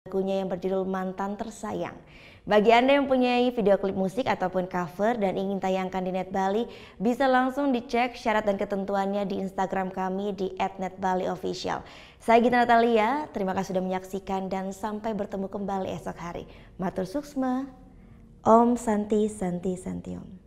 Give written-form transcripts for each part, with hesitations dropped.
lagunya yang berjudul Mantan Tersayang. Bagi Anda yang punya video klip musik ataupun cover dan ingin tayangkan di Net Bali, bisa langsung dicek syarat dan ketentuannya di Instagram kami di @netbaliofficial. Saya Gita Natalia, terima kasih sudah menyaksikan dan sampai bertemu kembali esok hari. Matur suksma, Om Santi Santi Santi Om.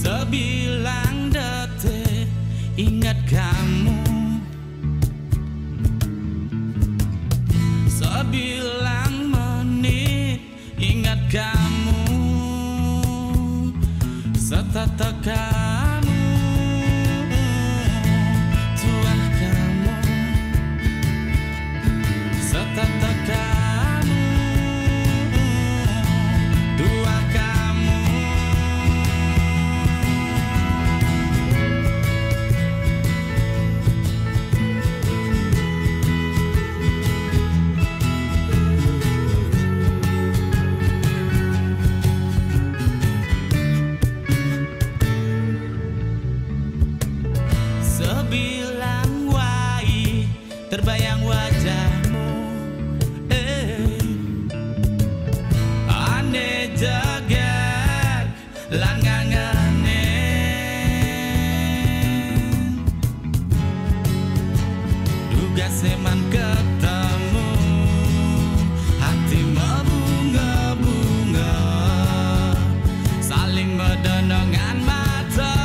Sebilang detik ingat kamu, sebilang menit ingat kamu, setetek kamu, tuah kamu, setetek kamu, tuah kamu. Sebilang wai terbayang wajahmu, ane jagat langangane, duga seman ketemu, hati membunga-bunga, saling mendenangkan mata.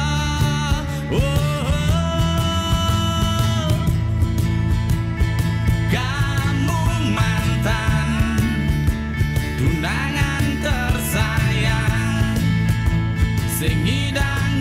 Tunangan tersayang, sing idang